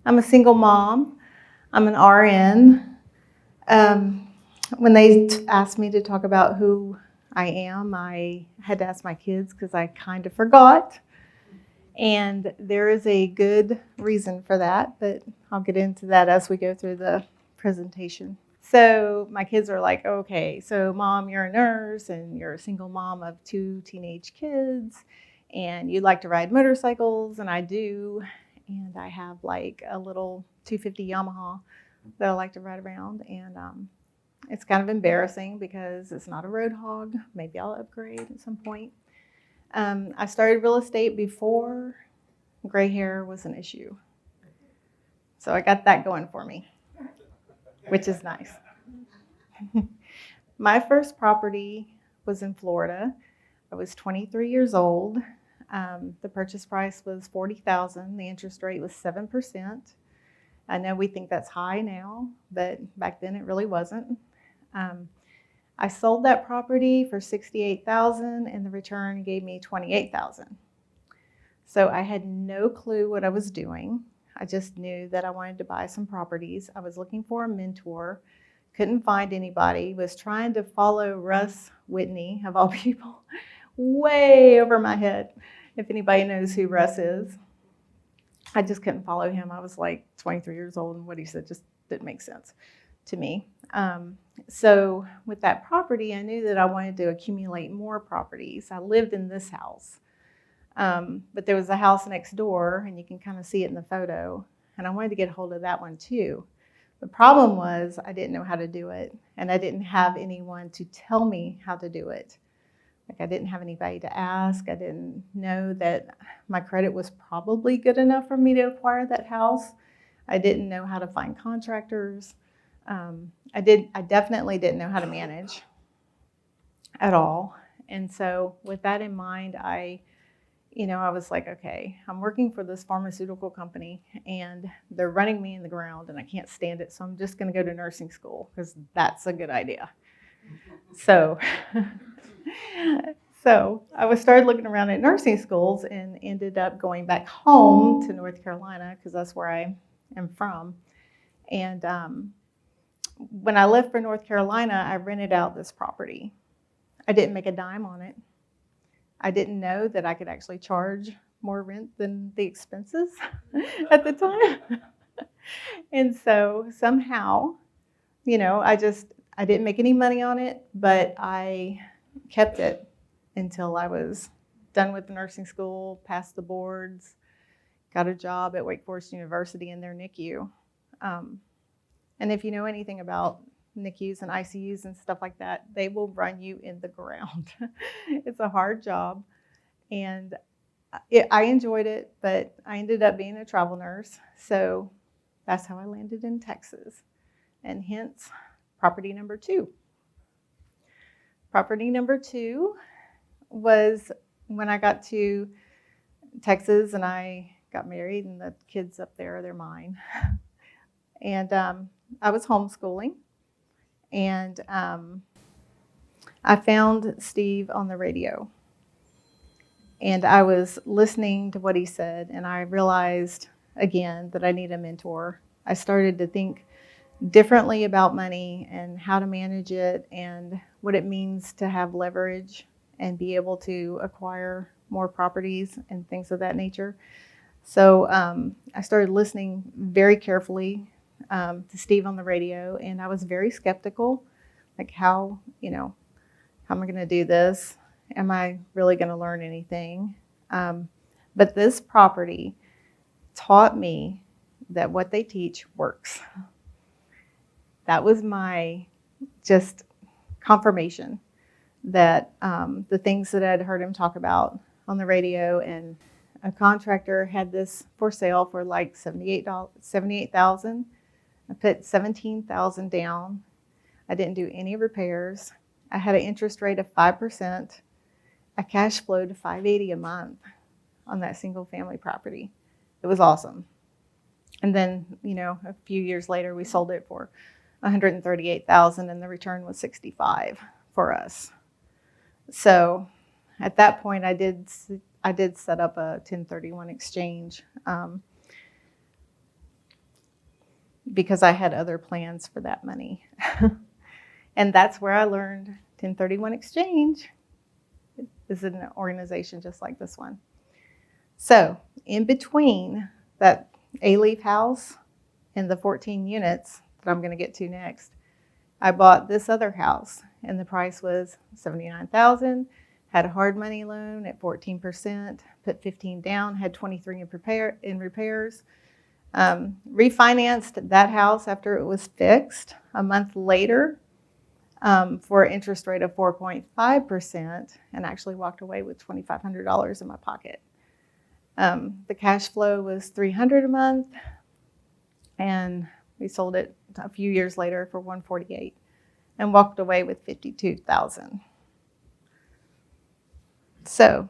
I'm a single mom. I'm an RN. When they asked me to talk about who I am, I had to ask my kids because I kind of forgot. And there is a good reason for that, but I'll get into that as we go through the presentation. So my kids are like, okay, so mom, you're a nurse and you're a single mom of 2 teenage kids and you like to ride motorcycles, and I do. And I have like a little 250 Yamaha that I like to ride around. And it's kind of embarrassing because it's not a road hog. Maybe I'll upgrade at some point. I started real estate before gray hair was an issue. So I got that going for me, which is nice. My first property was in Florida. I was 23 years old. The purchase price was $40,000. The interest rate was 7%. I know we think that's high now, but back then it really wasn't. I sold that property for $68,000, and the return gave me $28,000. So I had no clue what I was doing. I just knew that I wanted to buy some properties. I was looking for a mentor, couldn't find anybody, was trying to follow Russ Whitney, of all people, way over my head. If anybody knows who Russ is, I just couldn't follow him. I was like 23 years old, and what he said just didn't make sense to me. So with that property, I knew that I wanted to accumulate more properties. I lived in this house, but there was a house next door, and you can kind of see it in the photo, and I wanted to get a hold of that one too. The problem was I didn't know how to do it, and I didn't have anyone to tell me how to do it. Like, I didn't have anybody to ask. I didn't know that my credit was probably good enough for me to acquire that house. I didn't know how to find contractors. I definitely didn't know how to manage at all. And so with that in mind, I was like, okay, I'm working for this pharmaceutical company and they're running me in the ground and I can't stand it. So I'm just going to go to nursing school because that's a good idea. So I started looking around at nursing schools and ended up going back home to North Carolina because that's where I am from. And when I left for North Carolina, I rented out this property. I didn't make a dime on it. I didn't know that I could actually charge more rent than the expenses at the time. And so somehow, I didn't make any money on it, but I kept it until I was done with the nursing school, passed the boards, got a job at Wake Forest University in their NICU. And if you know anything about NICUs and ICUs and stuff like that, they will run you in the ground. It's a hard job. And I enjoyed it, but I ended up being a travel nurse. So that's how I landed in Texas. And hence, property number 2. Property number 2 was when I got to Texas and I got married, and the kids up there, they're mine. And I was homeschooling, and I found Steve on the radio. And I was listening to what he said, and I realized, again, that I need a mentor. I started to think differently about money and how to manage it and what it means to have leverage and be able to acquire more properties and things of that nature. So I started listening very carefully to Steve on the radio, and I was very skeptical, like how am I going to do this? Am I really going to learn anything? But this property taught me that what they teach works. That was my just confirmation that the things that I'd heard him talk about on the radio, and a contractor had this for sale for like $78,000. I put $17,000 down. I didn't do any repairs. I had an interest rate of 5%. I cash flowed to $580 a month on that single family property. It was awesome. And then, a few years later, we sold it for $138,000, and the return was $65,000 for us. So at that point, I did set up a 1031 exchange. because I had other plans for that money. And that's where I learned 1031 exchange is an organization just like this one. So in between that A-Leaf house and the 14 units that I'm going to get to next, I bought this other house, and the price was $79,000. Had a hard money loan at 14%, put 15 down, had 23 in repairs. Refinanced that house after it was fixed a month later for an interest rate of 4.5%, and actually walked away with $2,500 in my pocket. The cash flow was $300 a month, and we sold it a few years later for $148 and walked away with $52,000. So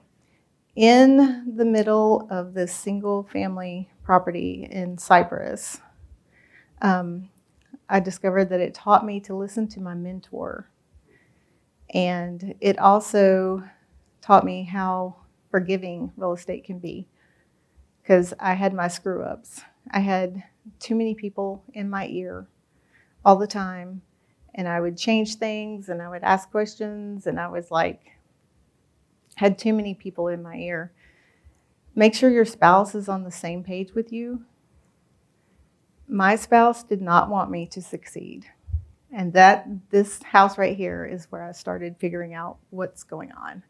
in the middle of this single family property in Cyprus, I discovered that it taught me to listen to my mentor. And it also taught me how forgiving real estate can be, because I had my screw ups. I had too many people in my ear all the time, and I would change things and I would ask questions, and I was like, had too many people in my ear. Make sure your spouse is on the same page with you. My spouse did not want me to succeed. And this house right here is where I started figuring out what's going on.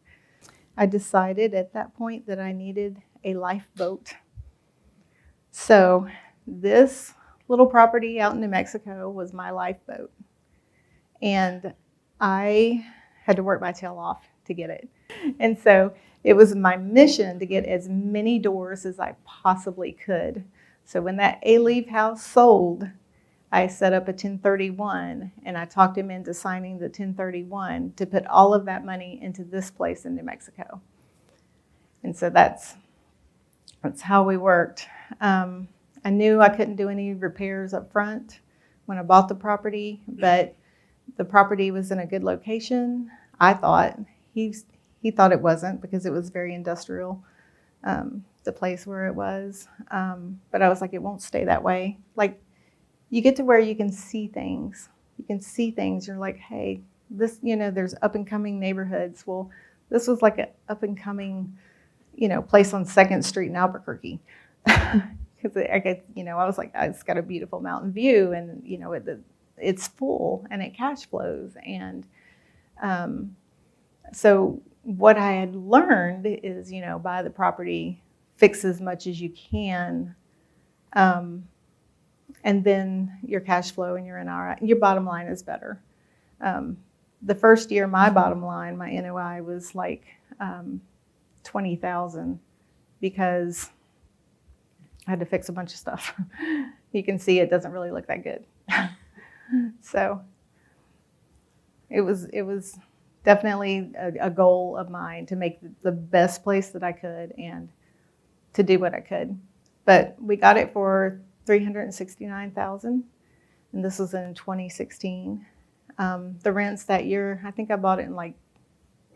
I decided at that point that I needed a lifeboat. So this little property out in New Mexico was my lifeboat. And I had to work my tail off to get it. And so it was my mission to get as many doors as I possibly could. So when that A-Leaf house sold, I set up a 1031, and I talked him into signing the 1031 to put all of that money into this place in New Mexico. And so that's how we worked. I knew I couldn't do any repairs up front when I bought the property, but the property was in a good location. I thought he thought it wasn't, because it was very industrial, the place where it was. But I was like, it won't stay that way. Like, you get to where you can see things. You can see things. You're like, hey, this, there's up and coming neighborhoods. Well, this was like an up and coming, place on 2nd Street in Albuquerque. Because I was like, it's got a beautiful mountain view, and it's full and it cash flows. And so what I had learned is, buy the property, fix as much as you can, and then your cash flow and your NRI, your bottom line is better. The first year, my bottom line, my NOI was like $20,000, because I had to fix a bunch of stuff. You can see it doesn't really look that good. So it was definitely a goal of mine to make the best place that I could and to do what I could. But we got it for $369,000, and this was in 2016. The rents that year, I think I bought it in like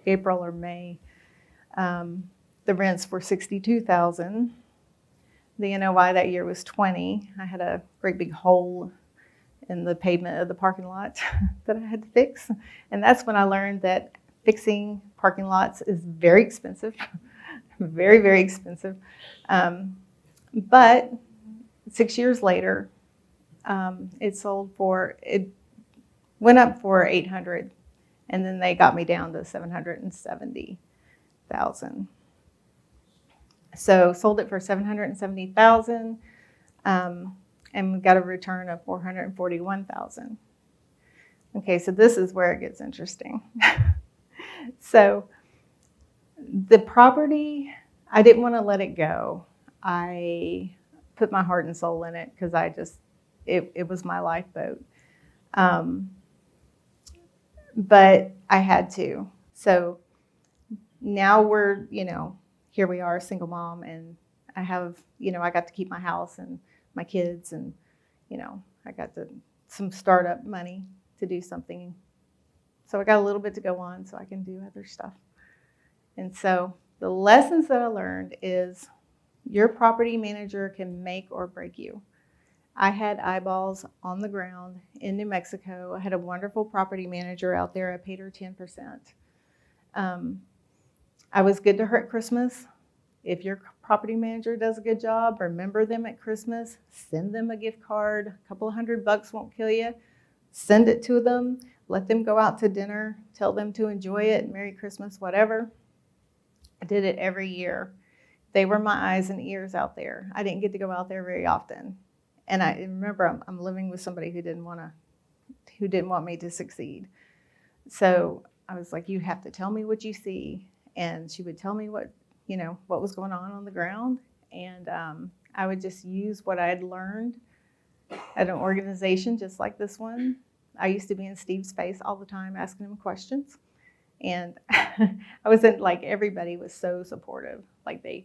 April or May. The rents were $62,000. The NOI that year was $20,000. I had a great big hole in the pavement of the parking lot that I had to fix. And that's when I learned that fixing parking lots is very expensive, very, very expensive. But 6 years later, it went up for $800,000, and then they got me down to $770,000. So sold it for $770,000, and we got a return of $441,000. Okay, so this is where it gets interesting. So the property, I didn't want to let it go. I put my heart and soul in it, because it was my lifeboat. But I had to. So now we're, here we are, a single mom, and I have, I got to keep my house and my kids, and, I got some startup money to do something. So I got a little bit to go on so I can do other stuff. And so the lessons that I learned is your property manager can make or break you. I had eyeballs on the ground in New Mexico. I had a wonderful property manager out there. I paid her 10%. I was good to her at Christmas. If your property manager does a good job, remember them at Christmas. Send them a gift card. A couple of $100 won't kill you. Send it to them. Let them go out to dinner. Tell them to enjoy it. Merry Christmas, whatever. I did it every year. They were my eyes and ears out there. I didn't get to go out there very often. And I remember I'm living with somebody who didn't want me to succeed. So I was like, you have to tell me what you see. And she would tell me what was going on the ground. And I would just use what I had learned at an organization just like this one. I used to be in Steve's face all the time asking him questions. And everybody was so supportive. Like they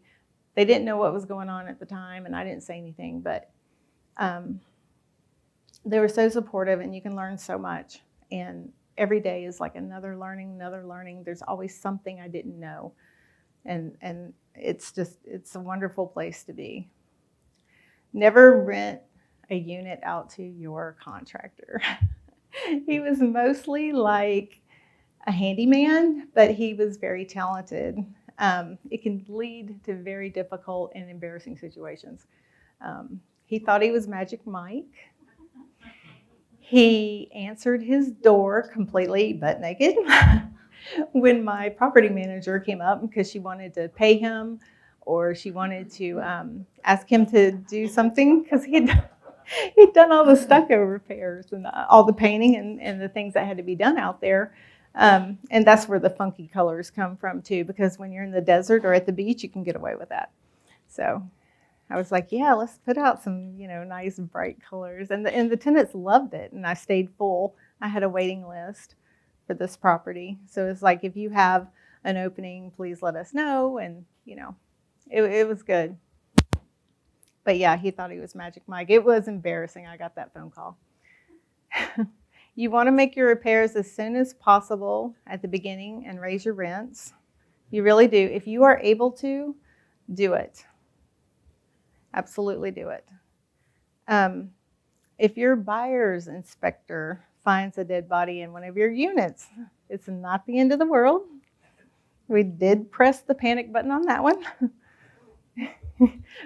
didn't know what was going on at the time, and I didn't say anything, but they were so supportive, and you can learn so much. And every day is like another learning. There's always something I didn't know. And it's a wonderful place to be. Never rent a unit out to your contractor. He was mostly like a handyman, but he was very talented. It can lead to very difficult and embarrassing situations. He thought he was Magic Mike. He answered his door completely butt naked when my property manager came up because she wanted to pay him, or she wanted to ask him to do something because he'd done all the stucco repairs and all the painting and the things that had to be done out there. And that's where the funky colors come from too, because when you're in the desert or at the beach, you can get away with that. So I was like, yeah, let's put out some, nice bright colors. And the tenants loved it, and I stayed full. I had a waiting list for this property. So it's like, if you have an opening, please let us know. And, it was good. But yeah, he thought he was Magic Mike. It was embarrassing. I got that phone call. You want to make your repairs as soon as possible at the beginning and raise your rents. You really do. If you are able to, do it. Absolutely do it. If your buyer's inspector finds a dead body in one of your units, it's not the end of the world. We did press the panic button on that one.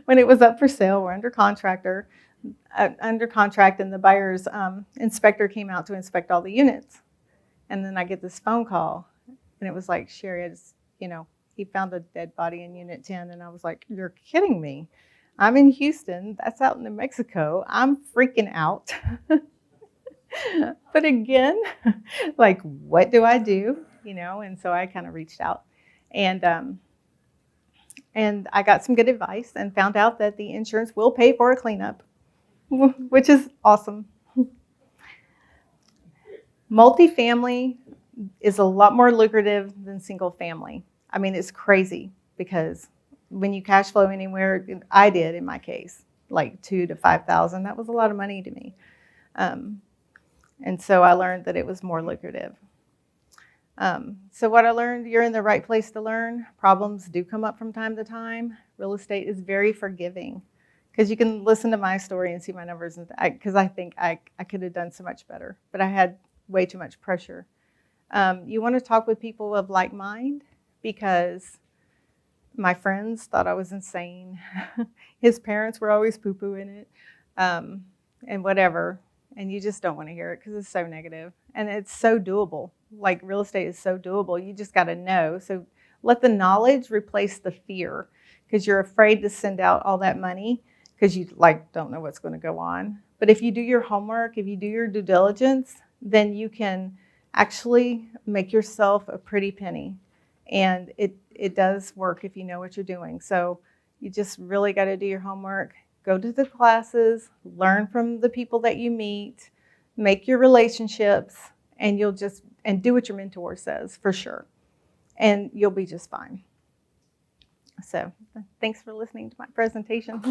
When it was up for sale, we're under contract, and the buyer's inspector came out to inspect all the units. And then I get this phone call, and it was like, Sherry, he found a dead body in Unit 10. And I was like, you're kidding me. I'm in Houston. That's out in New Mexico. I'm freaking out. But again, like, what do I do? And so I kind of reached out. And I got some good advice and found out that the insurance will pay for a cleanup, which is awesome. Multifamily is a lot more lucrative than single family. I mean, it's crazy because when you cash flow anywhere, I did in my case, like $2,000 to $5,000. That was a lot of money to me. And so I learned that it was more lucrative. So what I learned, you're in the right place to learn. Problems do come up from time to time. Real estate is very forgiving because you can listen to my story and see my numbers, because I think I could have done so much better, but I had way too much pressure. You want to talk with people of like mind, because my friends thought I was insane. His parents were always poo-pooing it, and whatever. And you just don't want to hear it because it's so negative. And it's so doable. Like, real estate is so doable. You just got to know. So let the knowledge replace the fear, because you're afraid to send out all that money because you don't know what's going to go on. But if you do your homework, if you do your due diligence, then you can actually make yourself a pretty penny. And it does work if you know what you're doing. So you just really got to do your homework. Go to the classes, learn from the people that you meet, make your relationships, and and do what your mentor says, for sure. And you'll be just fine. So thanks for listening to my presentation.